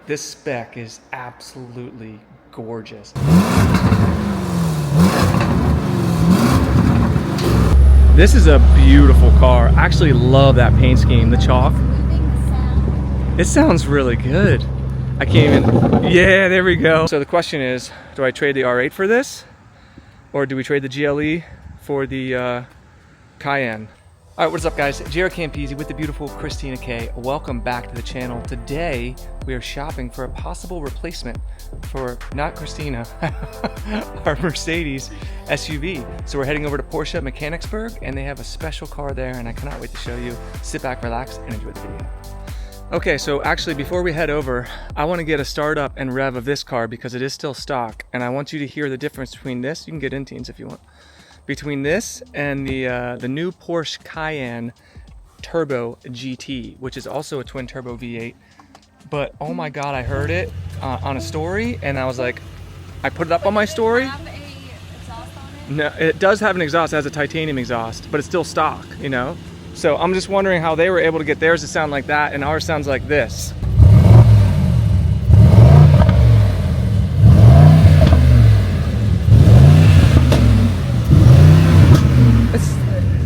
This spec is absolutely gorgeous. This is a beautiful car. I actually love that paint scheme, the chalk. It sounds really good. I can't even, yeah, there we go. So the question is, do I trade the R8 for this? Or do we trade the GLE for the Cayenne? All right, what's up guys? JaretCampisi with the beautiful Christina K. Welcome back to the channel. Today, we are shopping for a possible replacement for, not Christina, our Mercedes SUV. So we're heading over to Porsche Mechanicsburg and they have a special car there and I cannot wait to show you. Sit back, relax, and enjoy the video. Okay, so actually before we head over, I want to get a start up and rev of this car because it is still stock and I want you to hear the difference between this. You can get in teens if you want. Between this and the new Porsche Cayenne Turbo GT, which is also a twin turbo V8. But oh my God, I heard it on a story and I was like, I put it up on my story. Does it have a exhaust on it? No, it does have an exhaust. It has a titanium exhaust, but it's still stock, you know? So I'm just wondering how they were able to get theirs to sound like that and ours sounds like this.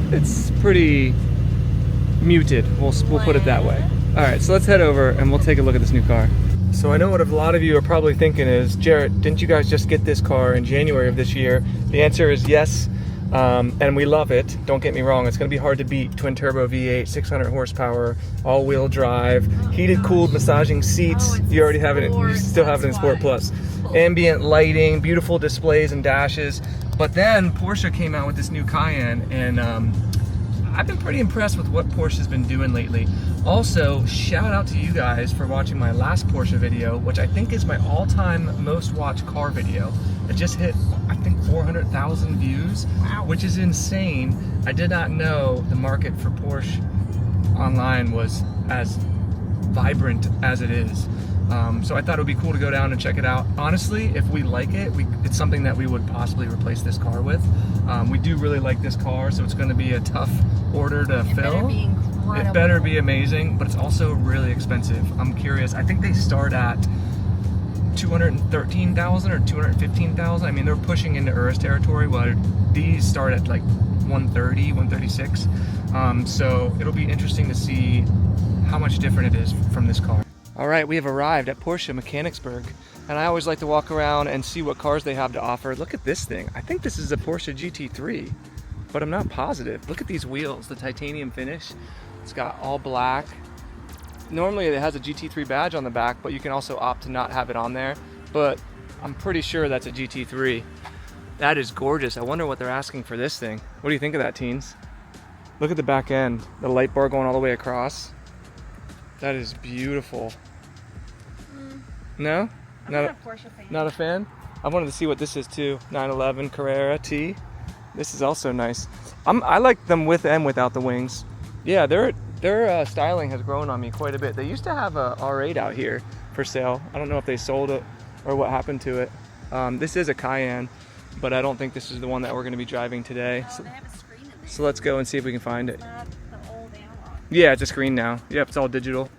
It's pretty muted, we'll put it that way. All right, so let's head over and we'll take a look at this new car. So I know what a lot of you are probably thinking is, Jaret, didn't you guys just get this car in January of this year? The answer is yes, and we love it. Don't get me wrong, it's gonna be hard to beat twin turbo V8, 600 horsepower, all-wheel drive, heated, cooled, massaging seats. You already have it, you still have it in Sport Plus. Ambient lighting, beautiful displays and dashes. But then Porsche came out with this new Cayenne and I've been pretty impressed with what Porsche has been doing lately. Also, shout out to you guys for watching my last Porsche video, which I think is my all-time most watched car video. It just hit, I think, 400,000 views, wow, which is insane. I did not know the market for Porsche online was as vibrant as it is. So I thought it would be cool to go down and check it out. Honestly, if we like it, it's something that we would possibly replace this car with. We do really like this car, so it's going to be a tough order to fill. It better be amazing, but it's also really expensive. I'm curious. I think they start at 213,000 or 215,000. I mean, they're pushing into Urus territory, while these start at like 130, 136. So it'll be interesting to see how much different it is from this car. All right, we have arrived at Porsche Mechanicsburg, and I always like to walk around and see what cars they have to offer. Look at this thing. I think this is a Porsche GT3, but I'm not positive. Look at these wheels, the titanium finish. It's got all black. Normally it has a GT3 badge on the back, but you can also opt to not have it on there, but I'm pretty sure that's a GT3. That is gorgeous. I wonder what they're asking for this thing. What do you think of that, teens? Look at the back end, the light bar going all the way across. That is beautiful. No? I'm not a Porsche fan. Not a fan? I wanted to see what this is too. 911 Carrera T. This is also nice. I like them with and without the wings. Yeah, their styling has grown on me quite a bit. They used to have a R8 out here for sale. I don't know if they sold it or what happened to it. This is a Cayenne, but I don't think this is the one that we're going to be driving today. Oh, they have a screen in there. So let's go and see if we can find it. Not the old analog. Yeah, it's a screen now. Yep, it's all digital.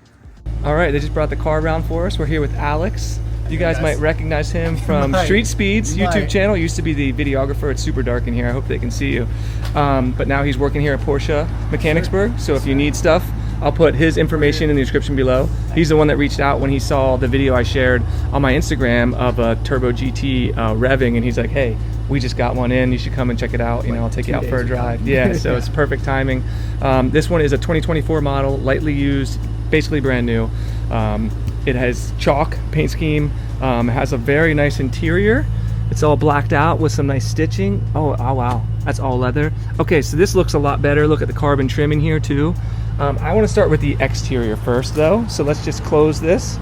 All right, they just brought the car around for us. We're here with Alex. You guys might recognize him from Street Speed's YouTube channel. He used to be the videographer. It's super dark in here. I hope they can see you. But now he's working here at Porsche Mechanicsburg. So if you need stuff, I'll put his information in the description below. He's the one that reached out when he saw the video I shared on my Instagram of a Turbo GT revving, and he's like, hey, we just got one in. You should come and check it out. You know, I'll take you out for a drive. Yeah, so it's perfect timing. This one is a 2024 model, lightly used, basically brand new. It has chalk paint scheme. It has a very nice interior. It's all blacked out with some nice stitching. Oh wow, that's all leather. Okay, so this looks a lot better. Look at the carbon trim in here too. I want to start with the exterior first though. So let's just close this.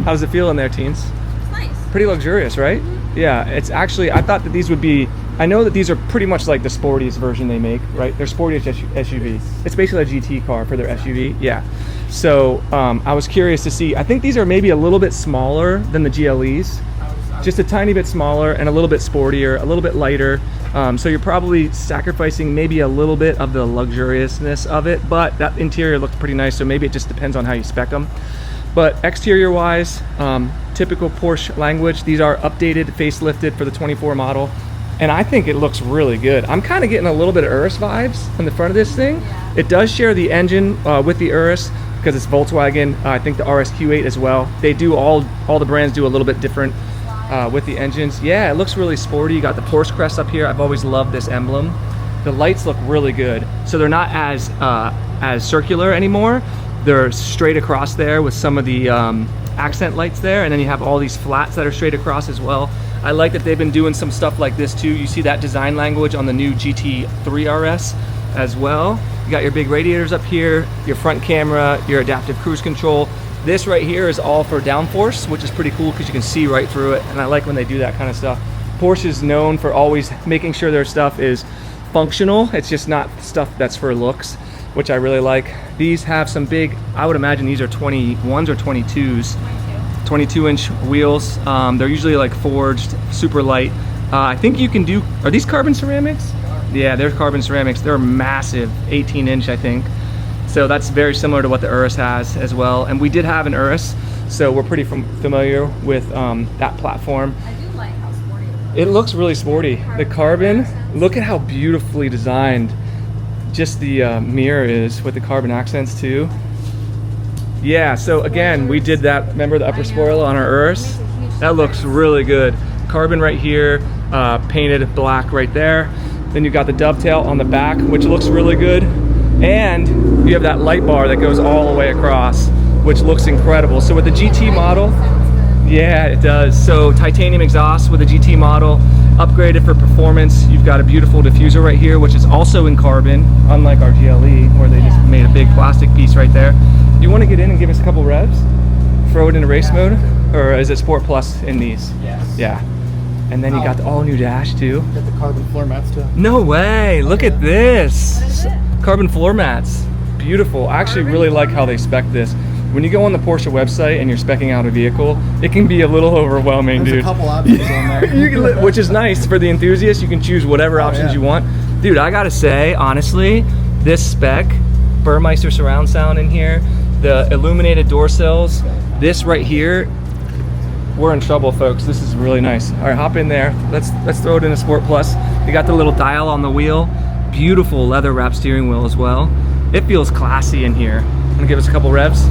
How does it feel in there, teens? It's nice. Pretty luxurious, right? Mm-hmm. Yeah, it's actually, I thought that these would be, I know that these are pretty much like the sportiest version they make, right? They're sportiest SUV. It's basically a GT car for their SUV, yeah. So I was curious to see, I think these are maybe a little bit smaller than the GLEs, just a tiny bit smaller and a little bit sportier, a little bit lighter. So you're probably sacrificing maybe a little bit of the luxuriousness of it, but that interior looks pretty nice, so maybe it just depends on how you spec them. But exterior wise, typical Porsche language. These are updated, facelifted for the 24 model. And I think it looks really good. I'm kind of getting a little bit of Urus vibes on the front of this thing. Yeah. It does share the engine with the Urus because it's Volkswagen. I think the RSQ8 as well. They do all the brands do a little bit different with the engines. Yeah, it looks really sporty. You got the Porsche crest up here. I've always loved this emblem. The lights look really good. So they're not as circular anymore. They're straight across there with some of the accent lights there, and then you have all these flats that are straight across as well. I like that they've been doing some stuff like this too. You see that design language on the new GT3 RS as well. You got your big radiators up here, your front camera, your adaptive cruise control. This right here is all for downforce, which is pretty cool because you can see right through it, and I like when they do that kind of stuff. Porsche is known for always making sure their stuff is functional. It's just not stuff that's for looks, which I really like. These have some big, I would imagine these are 21s or 22s. 22-inch wheels. They're usually like forged, super light. I think you can do, are these carbon ceramics? Yeah, they're carbon ceramics. They're massive, 18-inch I think. So that's very similar to what the Urus has as well. And we did have an Urus, so we're pretty familiar with that platform. I do like how sporty It looks really sporty. The carbon, look at how beautifully designed just the mirror is with the carbon accents too. Yeah, so again, we did that, remember the upper spoiler on our Urus? That looks really good. Carbon right here, painted black right there. Then you got the dovetail on the back, which looks really good. And you have that light bar that goes all the way across, which looks incredible. So with the GT model, yeah, it does. So titanium exhaust with the GT model, upgraded for performance. You've got a beautiful diffuser right here, which is also in carbon, unlike our GLE, where they just made a big plastic piece right there. You want to get in and give us a couple revs? Throw it into race mode? Or is it Sport Plus in these? Yes. Yeah. And then you got the all-new dash too. Got the carbon floor mats too. No way! Look at this! Carbon floor mats. Beautiful. I actually really like how they spec this. When you go on the Porsche website and you're speccing out a vehicle, it can be a little overwhelming, There's dude. a couple options on there. You can, which is nice for the enthusiast. You can choose whatever options you want. Dude, I gotta say, honestly, this spec, Burmeister surround sound in here, the illuminated door sills, this right here, we're in trouble, folks. This is really nice. All right, hop in there. Let's throw it in a Sport Plus. You got the little dial on the wheel. Beautiful leather wrap steering wheel as well. It feels classy in here. Wanna give us a couple revs?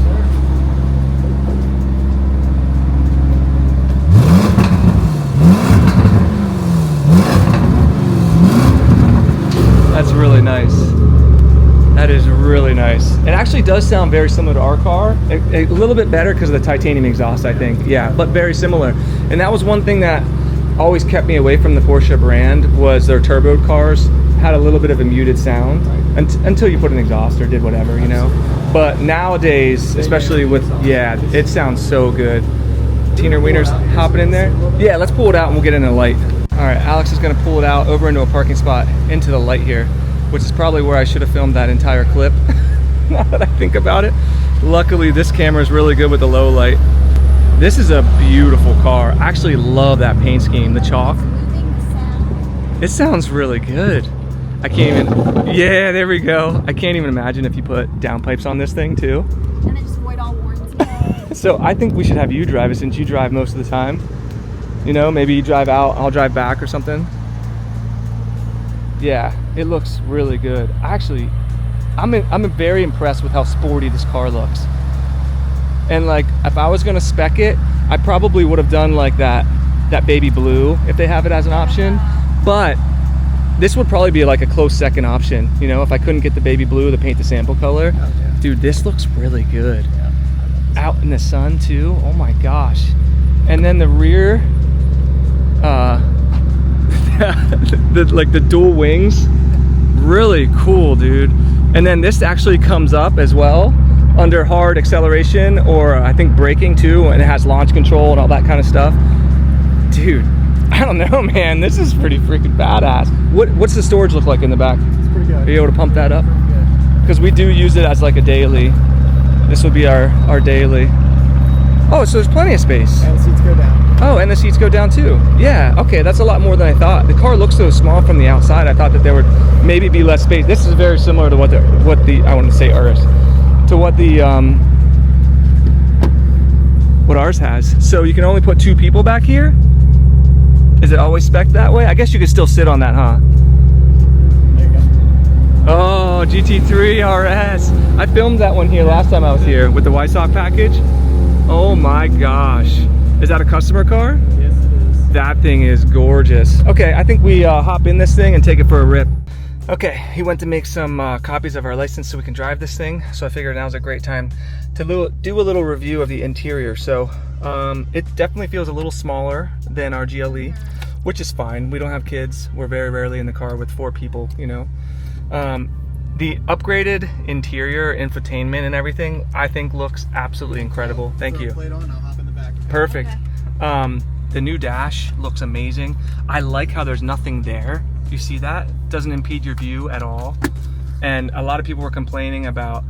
That's really nice. That is really nice. It actually does sound very similar to our car. A little bit better because of the titanium exhaust, I think. Yeah, but very similar. And that was one thing that always kept me away from the Porsche brand, was their turbo cars had a little bit of a muted sound until you put an exhaust or did whatever, you know. But nowadays, especially with, yeah, it sounds so good. Teener Wiener's hopping in there. Yeah, let's pull it out and we'll get into the light. All right, Alex is gonna pull it out over into a parking spot into the light here, which is probably where I should have filmed that entire clip, now that I think about it. Luckily, this camera is really good with the low light. This is a beautiful car. I actually love that paint scheme, the chalk. It sounds really good. I can't even, yeah, there we go. I can't even imagine if you put downpipes on this thing too. And then just void all warranty. So I think we should have you drive it since you drive most of the time. You know, maybe you drive out, I'll drive back or something. Yeah, it looks really good. Actually, I'm very impressed with how sporty this car looks. And like, if I was gonna spec it, I probably would have done like that baby blue if they have it as an option. But this would probably be like a close second option. You know, if I couldn't get the baby blue to paint the sample color. Dude, this looks really good. Out in the sun too, oh my gosh. And then the rear, like the dual wings, really cool, dude. And then this actually comes up as well under hard acceleration, or I think braking too, and it has launch control and all that kind of stuff. Dude, I don't know, man, this is pretty freaking badass. What's the storage look like in the back? It's pretty good. Are you able to pump that up? Because we do use it as like a daily. This would be our daily. Oh, so there's plenty of space. And the seats go down. Oh, and the seats go down too. Yeah, okay, that's a lot more than I thought. The car looks so small from the outside. I thought that there would maybe be less space. This is very similar to what the I want to say Urus, to what the what ours has. So you can only put 2 people back here. Is it always spec'd that way? I guess you could still sit on that, huh? There you go. Oh, GT3 RS. I filmed that one here last time I was here with the Wysock package. Oh my gosh. Is that a customer car? Yes, it is. That thing is gorgeous. Okay, I think we hop in this thing and take it for a rip. Okay, he went to make some copies of our license so we can drive this thing. So I figured now's a great time to do a little review of the interior. So it definitely feels a little smaller than our GLE, which is fine. We don't have kids. We're very rarely in the car with 4 people, you know. The upgraded interior, infotainment and everything, I think looks absolutely incredible. Thank you. Plate on, I'll hop in the back. Perfect. The new dash looks amazing. I like how there's nothing there. You see that? Doesn't impede your view at all. And a lot of people were complaining about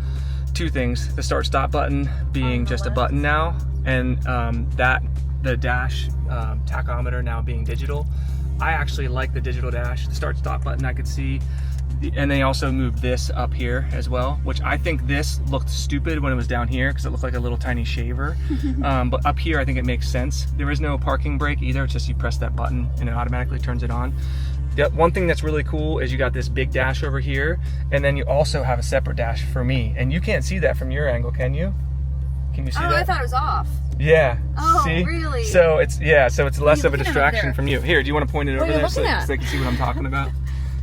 2 things. The start stop button being just a button now, and the dash tachometer now being digital. I actually like the digital dash. The start stop button I could see. And they also moved this up here as well, which I think this looked stupid when it was down here because it looked like a little tiny shaver. But up here I think it makes sense. There is no parking brake either. It's just you press that button and it automatically turns it on. The one thing that's really cool is you got this big dash over here, and then you also have a separate dash for me. And you can't see that from your angle, can you? Can you see that? I thought it was off. Yeah. Oh, see? really? So it's so it's less of a looking at distraction there? from you. Here, do you want to point it What over are you there so looking at? they can see what I'm talking about?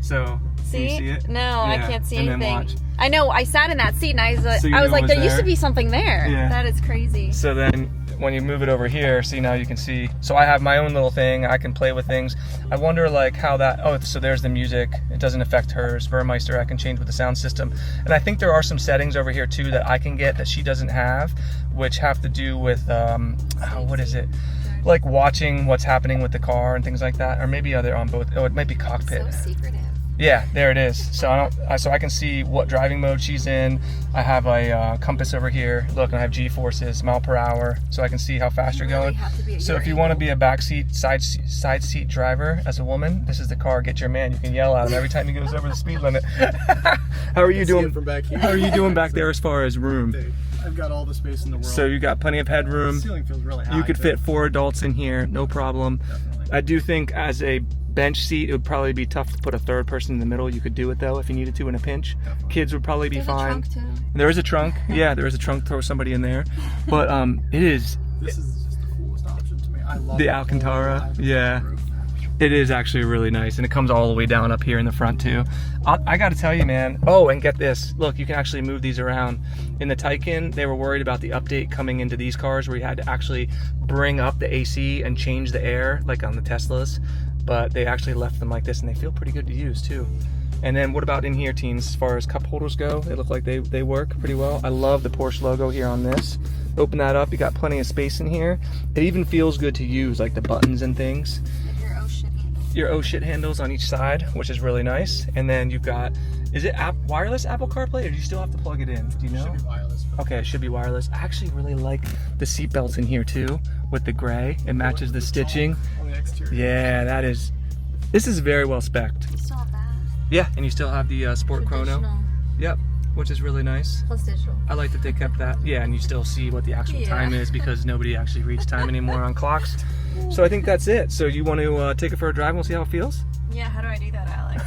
So See? can you see it? No, I Yeah, can't see and then anything. watch. I know, I sat in that seat and I was like, So you knew it was there used to there? be something there. Yeah. That is crazy. So then when you move it over here, see, now you can see. So I have my own little thing. I can play with things. I wonder like how that, oh, so there's the music. It doesn't affect hers. Burmeister, I can change with the sound system. And I think there are some settings over here too that I can get that she doesn't have, which have to do with, what is it? Like watching what's happening with the car and things like that. Or maybe they're on both. Oh, it might be cockpit. So secretive. Yeah, there it is. So so I can see what driving mode she's in. I have a compass over here. Look, and I have G-forces, mile per hour, so I can see how fast you're going. So if you want to be a backseat, side seat driver as a woman, this is the car. Get your man. You can yell at him every time he goes over the speed limit. How are you doing from back here? How are you doing back there as far as room? I've got all the space in the world. So you got plenty of headroom. The ceiling feels really high. You could too. fit 4 adults in here, no problem. Definitely. I do think as a bench seat, it would probably be tough to put a 3rd person in the middle. You could do it though if you needed to in a pinch. Definitely. Kids would probably be There's fine. a trunk too. There is a trunk. Yeah, there is a trunk. Throw somebody in there. But it is This is just the coolest option to me. I love the the Alcantara. whole Yeah. roof. It is actually really nice, and it comes all the way down up here in the front too. I got to tell you, man. Oh, and get this. Look, you can actually move these around. In the Taycan, they were worried about the update coming into these cars where you had to actually bring up the AC and change the air, like on the Teslas. But they actually left them like this, and they feel pretty good to use too. And then what about in here, teens? As far as cup holders go, they look like they work pretty well. I love the Porsche logo here on this. Open that up, you got plenty of space in here. It even feels good to use, like the buttons and things. Your oh shit handles on each side, which is really nice. And then you've got, is it wireless Apple CarPlay, or do you still have to plug it in? Do you know? Should be wireless. Okay, it should be wireless. I actually really like the seat belts in here too, with the gray. It matches the stitching. On the exterior. Yeah, this is very well spec'd. You still have that. Yeah, and you still have the sport chrono. Additional Yep, which is really nice. plus digital. I like that they kept that. Yeah, and you still see what the actual time is because nobody actually reads time anymore on clocks. So I think that's it. So you want to take it for a drive and we'll see how it feels? Yeah, how do I do that, Alex?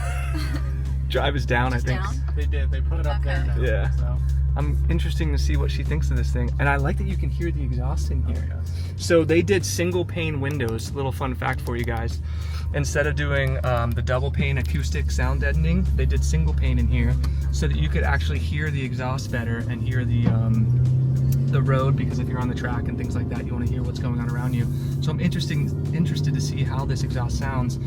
Drive is down, Just I think. down? They did. They put it up there now. Yeah. So. I'm interested to see what she thinks of this thing. And I like that you can hear the exhaust in here. Yes. So they did single pane windows. Little fun fact for you guys. Instead of doing the double pane acoustic sound deadening, they did single pane in here so that you could actually hear the exhaust better and hear the road, because if you're on the track and things like that, you want to hear what's going on around you. So I'm interested to see how this exhaust sounds.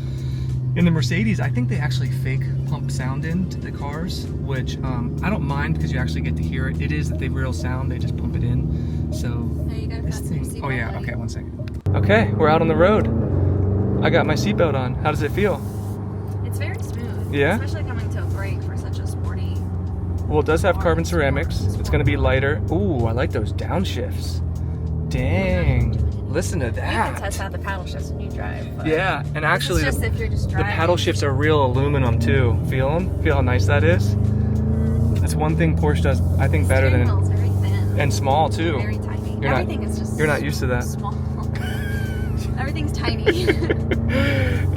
In the Mercedes, I think they actually fake pump sound into the cars, which I don't mind because you actually get to hear it. It is the real sound, they just pump it in. So No, you gotta this fasten your thing, seatbelt, oh yeah, buddy. okay, one second. Okay, we're out on the road. I got my seatbelt on. How does it feel? It's very smooth. Yeah? Especially coming to a brake for such a sporty. Well, it does have carbon ceramics. It's gonna be lighter. Ooh, I like those downshifts. Dang, listen to You can that. test out the paddle shifts when you drive. But Yeah, and actually it's just if you're just the driving. paddle shifts are real aluminum too. Feel them? Feel how nice that is? That's one thing Porsche does, I think, better Steering than, wheel's very thin. and small too. Very tiny. Everything is just You're not used to that. small. Everything's tiny.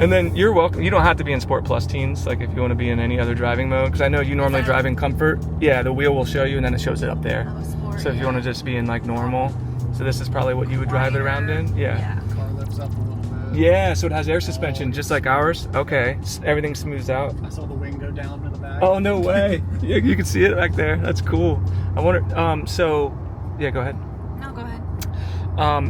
And then you're welcome. You don't have to be in Sport Plus, teens. Like if you want to be in any other driving mode, because I know you normally drive in Comfort. Yeah, the wheel will show you, and then it shows it up there. Oh, sport, So if you want to just be in like normal, so this is probably what you would drive it around in. Yeah. Car lifts up a little bit. Yeah. So it has air suspension, just like ours. Okay. Everything smooths out. I saw the wing go down in the back. Oh no way! Yeah, you can see it back there. That's cool. I wonder. So, yeah, go ahead. No, go ahead.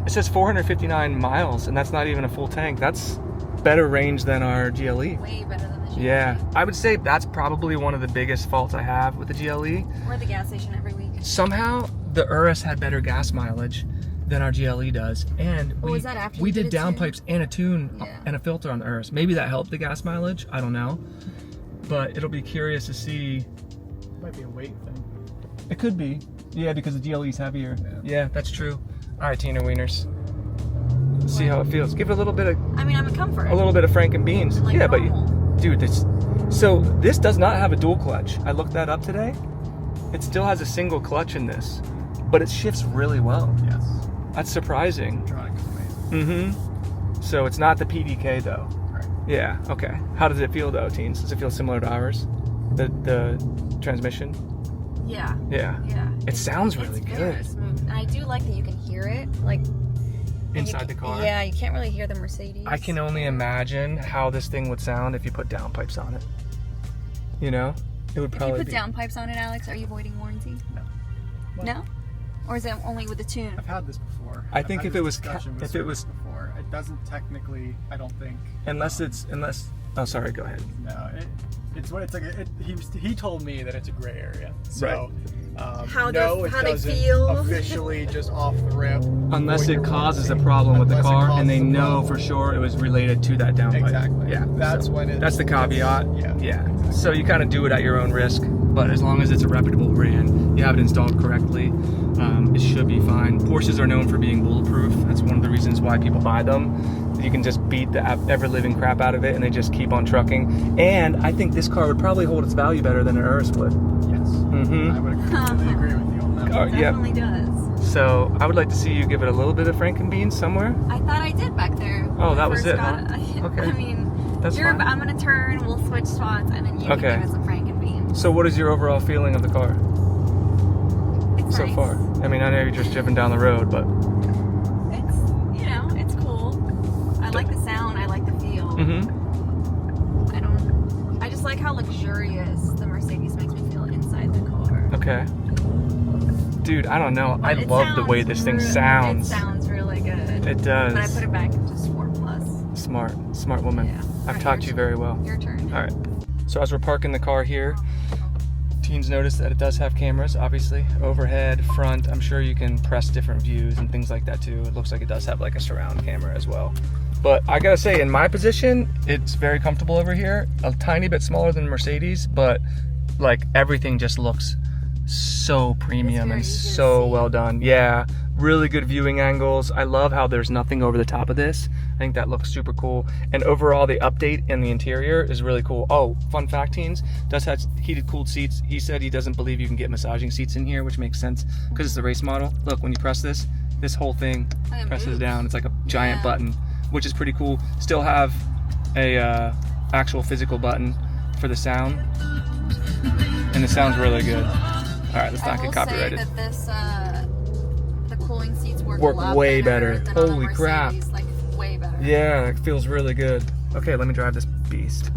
It says 459 miles, and that's not even a full tank. That's better range than our GLE. Way better than the GLE. Yeah, I would say that's probably one of the biggest faults I have with the GLE. We're at the gas station every week. Somehow the Urus had better gas mileage than our GLE does, and was that after we you did did a tune? downpipes and a tune Yeah. and a filter on the Urus. Maybe that helped the gas mileage. I don't know, but it'll be curious to see. Might be a weight thing. It could be. Yeah, because the GLE is heavier. Yeah, that's true. All right, Tina Wieners. Let's see how it feels. Give it a little bit of I mean, I'm in comfort. Frank and beans. Like yeah, normal. but dude, this does not have a dual clutch. I looked that up today. It still has a single clutch in this, but it shifts really well. Yes. That's surprising. Electronics amazing. Mm-hmm. So it's not the PDK though. Right. Yeah. Okay. How does it feel though, teens? Does it feel similar to ours? The transmission? Yeah. Yeah. Yeah. It sounds really It's very good. smooth. And I do like that you can hear it. Like Inside the car? Yeah, you can't really hear the Mercedes. I can only imagine how this thing would sound if you put downpipes on it. You know? It would If you probably put be... downpipes on it, Alex, are you voiding warranty? No. Well, No? Or is it only with the tune? I've had this before. I think I've if had it this was discussion with if it was service before, it doesn't technically. I don't think. unless oh sorry, go ahead. No, it's what it's like. He told me that it's a gray area. So, How no, they it doesn't feel. officially just off the rip. Unless void it your causes a warranty. problem with the Unless it car causes and they a know problem. for sure it was related to that downpipe. Exactly. Yeah. That's so when it. that's the caveat. Yeah. Yeah. So you kind of do it at your own risk, but as long as it's a reputable brand, you have it installed correctly, it should be fine. Porsches are known for being bulletproof. That's one of the reasons why people buy them. You can just beat the ever-living crap out of it and they just keep on trucking. And I think this car would probably hold its value better than an Urus would. Yes. Mm-hmm. I would completely agree with you on that. It Yeah. definitely does. So I would like to see you give it a little bit of Frankenbeans somewhere. I thought I did back there. when Oh, we that was first it, got huh? Okay. I mean, That's fine. I'm gonna turn, we'll switch spots, and then you Okay. can give us a Frankenbean. So what is your overall feeling of the car It's so nice. far? I mean, I know you're just driven down the road, but It's, it's cool. I like the sound, I like the feel. I just like how luxurious the Mercedes makes me feel inside the car. Okay. Dude, I don't know. I But it love the way sounds this thing really- sounds. It sounds really good. It does. But I put it back into Sport Plus. Smart woman. Yeah. I've Alright, taught your you very well. Your turn. All right. So as we're parking the car here, teens notice that it does have cameras, obviously, overhead, front. I'm sure you can press different views and things like that too. It looks like it does have like a surround camera as well. But I gotta say, in my position, it's very comfortable over here. A tiny bit smaller than Mercedes, but like everything just looks so premium very and easy to so see. well done. Yeah, really good viewing angles. I love how there's nothing over the top of this. I think that looks super cool. And overall, the update in the interior is really cool. Oh, fun fact, teens, does have heated cooled seats. He said he doesn't believe you can get massaging seats in here, which makes sense because it's the race model. Look, when you press this whole thing It presses moves. down. It's like a giant Yeah. button, which is pretty cool. Still have a actual physical button for the sound, and it sounds really good. All right, let's not get copyrighted. I will say that this, the cooling seats work, Work a lot way better. better. Than on a Holy crap. Mercedes, like way better. Yeah, it feels really good. Okay, let me drive this beast.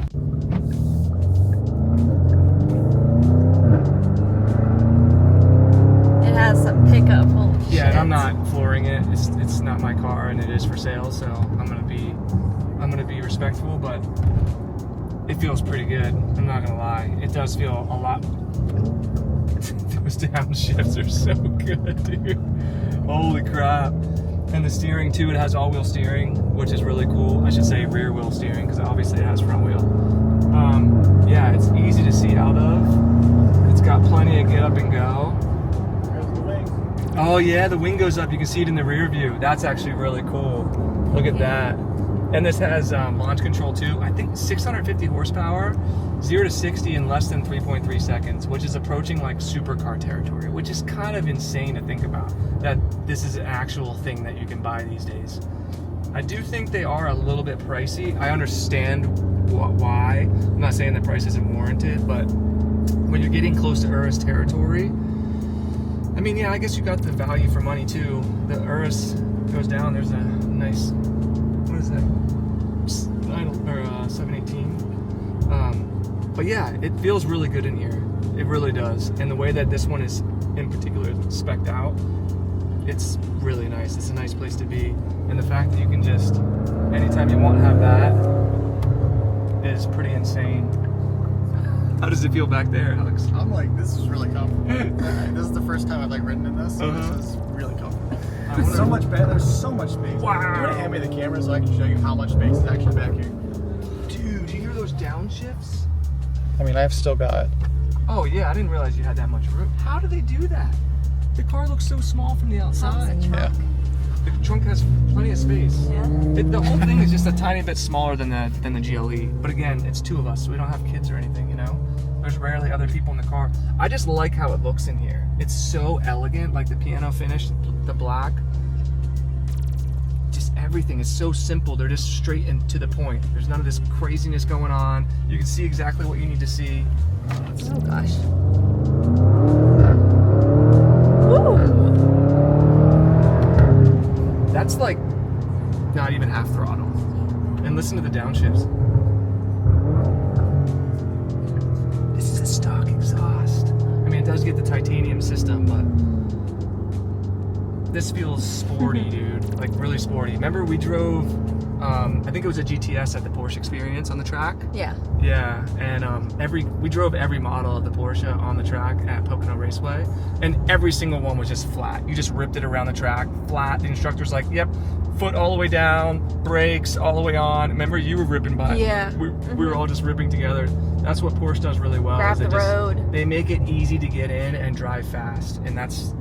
It has some pickup. Holy shit. Yeah, and I'm not flooring it. It's not my car, and it is for sale. So I'm gonna be respectful, but it feels pretty good. I'm not gonna lie. It does feel a lot. Those downshifts are so good, dude. Holy crap! And the steering too. It has all-wheel steering, which is really cool. I should say rear-wheel steering because obviously it has front wheel. Yeah, it's easy to see out of. It's got plenty of get up and go. There's the wing. Oh yeah, the wing goes up. You can see it in the rear view. That's actually really cool. Look at that. And this has launch control too. I think 650 horsepower, 0 to 60 in less than 3.3 seconds, which is approaching like supercar territory, which is kind of insane to think about, that this is an actual thing that you can buy these days. I do think they are a little bit pricey. I understand why. I'm not saying the price isn't warranted, but when you're getting close to Urus territory, I mean, yeah, I guess you got the value for money too. The Urus goes down, there's a nice, what is that, 718. But yeah, it feels really good in here. It really does. And the way that this one is in particular spec'd out, it's really nice. It's a nice place to be. And the fact that you can just, anytime you want to have that, is pretty insane. How does it feel back there, Alex? I'm like, this is really comfortable. This is the first time I've like ridden in this, so this is really comfortable. It's so much better. There's so much space. Wow. You want to hand me the camera so I can show you how much space is actually back here? Dude, do you hear those downshifts? I mean, I've still got. Oh yeah, I didn't realize you had that much room. How do they do that? The car looks so small from the outside. Yeah. The trunk has plenty of space. Yeah. The whole thing is just a tiny bit smaller than the GLE. But again, it's two of us, so we don't have kids or anything, you know? There's rarely other people in the car. I just like how it looks in here. It's so elegant, like the piano finish, the black. Just everything is so simple. They're just straight and to the point. There's none of this craziness going on. You can see exactly what you need to see. Oh gosh. Woo! That's like not even half throttle. And listen to the downshifts. This is a stock exhaust. I mean, it does get the titanium system, but this feels sporty, dude. Like really sporty. Remember we drove, I think it was a GTS at the Porsche Experience on the track? Yeah. Yeah, and we drove every model of the Porsche on the track at Pocono Raceway, and every single one was just flat. You just ripped it around the track, flat. The instructor's like, yep, foot all the way down, brakes all the way on. Remember, you were ripping by. Yeah. We were all just ripping together. That's what Porsche does really well. Grab is the road. They make it easy to get in and drive fast, and that's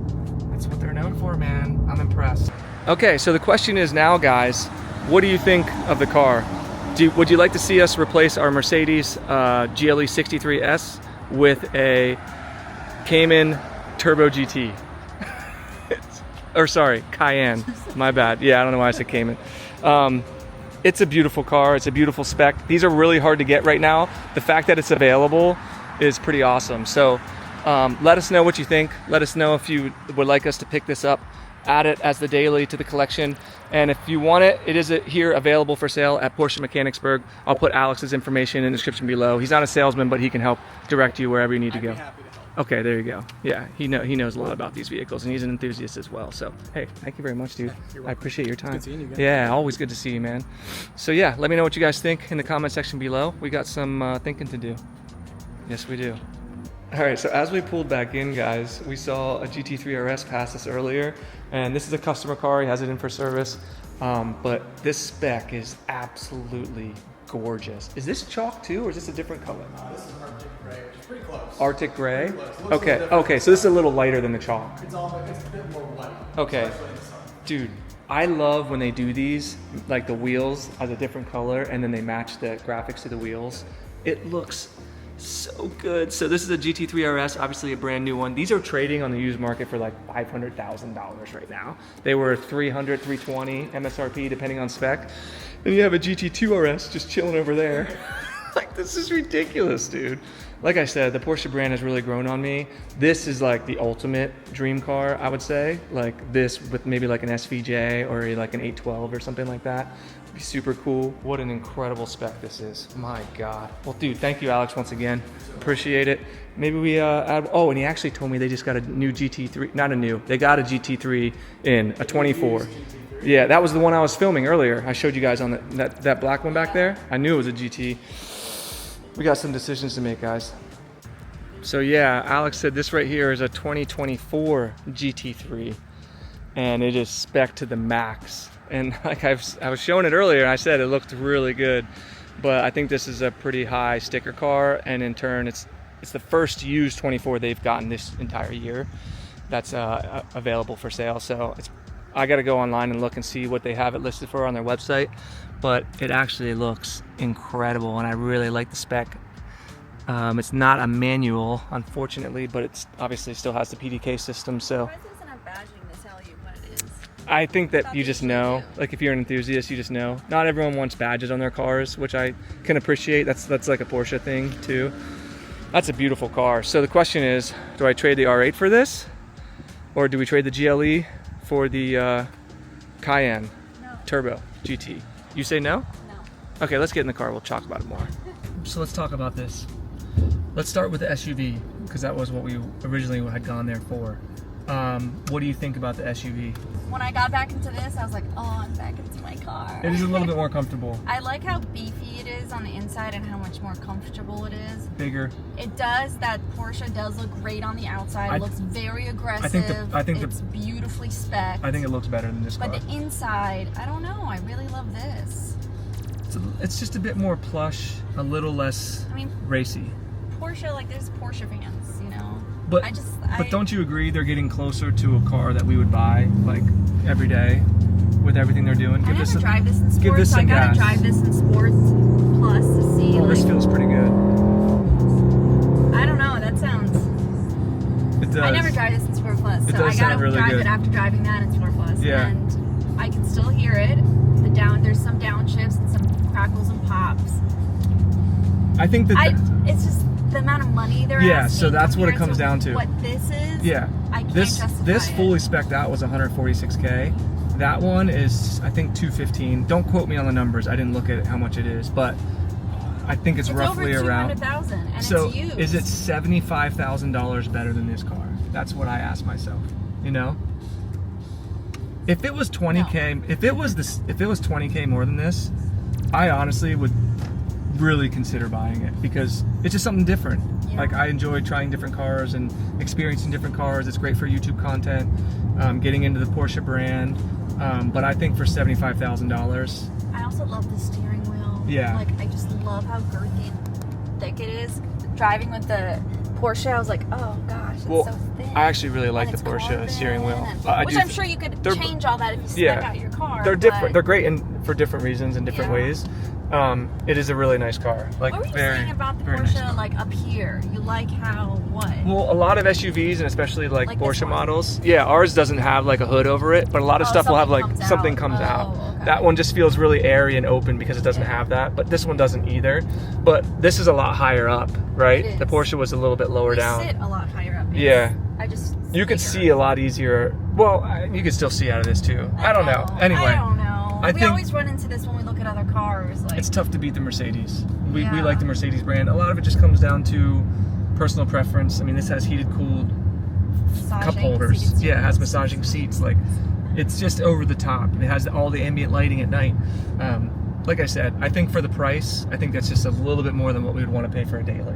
what they're known for, man. I'm impressed. Okay, so the question is now, guys, what do you think of the car? Would you like to see us replace our Mercedes GLE 63S with a Cayman Turbo GT? Or sorry, Cayenne. My bad. Yeah, I don't know why I said Cayman. It's a beautiful car. It's a beautiful spec. These are really hard to get right now. The fact that it's available is pretty awesome. So let us know what you think. Let us know if you would like us to pick this up, add it as the daily to the collection. And if you want it, it is here available for sale at Porsche Mechanicsburg. I'll put Alex's information in the description below. He's not a salesman, but he can help direct you wherever you need to go. I'd be happy to help. Okay, there you go. Yeah, he knows a lot about these vehicles, and he's an enthusiast as well. So, hey, thank you very much, dude. You're I welcome. appreciate your time. Good seeing you guys. Yeah, always good to see you, man. So yeah, let me know what you guys think in the comment section below. We got some thinking to do. Yes, we do. All right, so as we pulled back in, guys, we saw a GT3 RS pass us earlier, and this is a customer car. He has it in for service, but this spec is absolutely gorgeous. Is this chalk too, or is this a different color? This is Arctic Gray, which is pretty close. Arctic gray? Pretty close. It looks a Okay, little different. okay, so this is a little lighter than the chalk. It's a bit more white. Okay. Especially in the sun. Dude, I love when they do these, like the wheels as a different color, and then they match the graphics to the wheels. It looks so good. So this is a GT3 RS, obviously a brand new one. These are trading on the used market for like $500,000 right now. They were $300, $320 MSRP depending on spec. Then you have a GT2 RS just chilling over there. Like, this is ridiculous, dude. Like I said, the Porsche brand has really grown on me. This is like the ultimate dream car, I would say. Like this with maybe like an SVJ or like an 812 or something like that. It'd be super cool. What an incredible spec this is. My God. Well, dude, thank you, Alex, once again. Appreciate it. Maybe we add, oh, and he actually told me they just got a new GT3, not a new, they got a GT3 in, a 24. Yeah, that was the one I was filming earlier. I showed you guys on that black one back there. I knew it was a GT. We got some decisions to make, guys. So yeah, Alex said this right here is a 2024 GT3, and it is spec to the max. And like I was showing it earlier, and I said it looked really good, but I think this is a pretty high sticker car, and in turn, it's the first used 24 they've gotten this entire year that's available for sale. So it's I got to go online and look and see what they have it listed for on their website, but it actually looks incredible, and I really like the spec. It's not a manual, unfortunately, but it's obviously still has the PDK system, so. Why doesn't have badging to tell you what it is? I think that you just know, like if you're an enthusiast, you just know. Not everyone wants badges on their cars, which I can appreciate. That's like a Porsche thing too. That's a beautiful car. So the question is, do I trade the R8 for this? Or do we trade the GLE for the Cayenne Turbo GT? You say no? No. Okay, let's get in the car. We'll talk about it more. So let's talk about this. Let's start with the SUV, because that was what we originally had gone there for. What do you think about the SUV? When I got back into this, I was like, oh, I'm back into my car. It is a little bit more comfortable. I like how beefy it is on the inside and how much more comfortable it is. Bigger. It does. That Porsche does look great on the outside. It looks very aggressive. I think it's beautifully spec'd. I think it looks better than this car. But the inside, I don't know. I really love this. It's just a bit more plush, a little less racy. Porsche, like there's Porsche fans, you know. But don't you agree they're getting closer to a car that we would buy like every day with everything they're doing? I never drive this in sports, so I gotta drive this in sports plus to see. Oh, this feels pretty good. I don't know. That sounds. It does. I never drive this in Sport Plus, so I gotta really drive good. it after driving that in Sport Plus. Yeah. And I can still hear it. There's some downshifts and some crackles and pops. I think that. It's just the amount of money they're asking. Yeah, so that's what it comes down to. What this is. Yeah. I can't justify this it. fully spec'd out was 146K. That one is I think 215. Don't quote me on the numbers. I didn't look at how much it is, but I think it's roughly over around. 200,000, and So it's used. is it $75,000 better than this car? That's what I asked myself. You know, if it was 20K, if it was 20K more than this, I honestly would really consider buying it because it's just something different. Yeah. Like I enjoy trying different cars and experiencing different cars. It's great for YouTube content, getting into the Porsche brand. But I think for $75,000. I also love the steering wheel. Yeah. Like I just love how girthy and thick it is. Driving with the Porsche, I was like, oh gosh, it's so thin. I actually really like And the it's Porsche carbon, steering wheel. which I'm sure you could change all that if you spec out your car. They're different. but- They're great for different reasons and different ways. It is a really nice car. Like What were you very, saying about the very Porsche, nice car. like up here? You like how what? Well, a lot of SUVs and especially like Like this Porsche one? models, yeah, ours doesn't have like a hood over it, but a lot of stuff will have like something comes out. Okay. That one just feels really airy and open because it doesn't have that, but this one doesn't either. But this is a lot higher up, right? It The is. Porsche was a little bit lower They down. sit a lot higher up. Yeah. I just. You could see a lot easier. Well, you could still see out of this too. I don't know. Anyway. I don't know. I we think- always run into this when we look at other cars. Like It's tough to beat the Mercedes. We Yeah. like the Mercedes brand. A lot of it just comes down to personal preference. I mean, this has heated, cooled cup massaging holders. seats. Yeah, it has massaging seats. Like, it's just over the top. It has all the ambient lighting at night. Like I said, I think for the price, I think that's just a little bit more than what we would want to pay for a daily.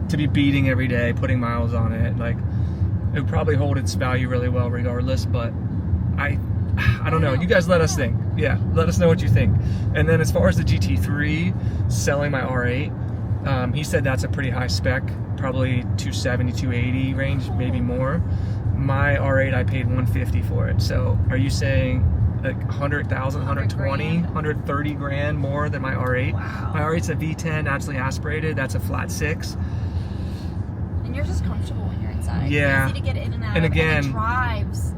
To be beating every day, putting miles on it, like, it would probably hold its value really well regardless, but I don't know. You guys let us think. Yeah, let us know what you think. And then as far as the GT3 selling my R8, he said that's a pretty high spec, probably 270, 280 range, maybe more. My R8, I paid 150 for it. So are you saying like 100,000, 120, 130 grand more than my R8? Wow. My R8's a V10, naturally aspirated. That's a flat 6. And you're just comfortable when you're inside. Yeah. Easy to get in and out And of, again, and it drives.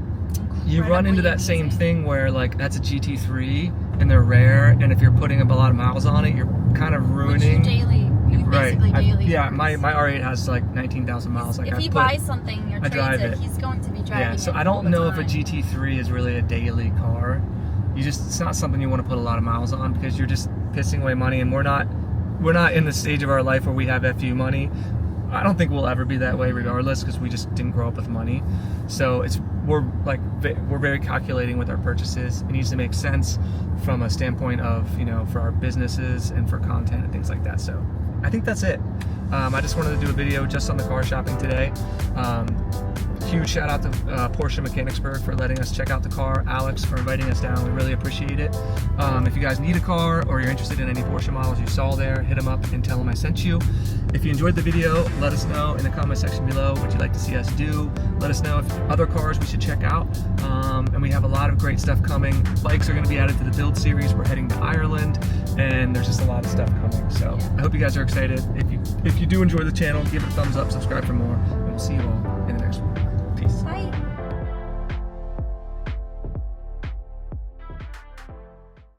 You run into that incredibly same easy. thing where like that's a GT3 and they're rare, and if you're putting up a lot of miles on it, you're kind of ruining. Which you basically daily. Yeah, use. my R8 has like 19,000 miles. Like If I he put, buys something or I drive trades it, it. he's going to be driving yeah, so it I don't all the know if a time. GT3 is really a daily car. It's not something you want to put a lot of miles on because you're just pissing away money, and we're not in the stage of our life where we have FU money. I don't think we'll ever be that way regardless because we just didn't grow up with money. So we're very calculating with our purchases. It needs to make sense from a standpoint of, you know, for our businesses and for content and things like that. So I think that's it. I just wanted to do a video just on the car shopping today. huge shout out to Porsche Mechanicsburg for letting us check out the car, Alex for inviting us down. We really appreciate it. If you guys need a car or you're interested in any Porsche models you saw there, hit them up and tell them I sent you. If you enjoyed the video, let us know in the comment section below what you'd like to see us do. Let us know if other cars we should check out. And we have a lot of great stuff coming. Bikes are going to be added to the build series. We're heading to Ireland, and there's just a lot of stuff coming. So I hope you guys are excited. If you do enjoy the channel, give it a thumbs up, subscribe for more, and we'll see you all in the next one.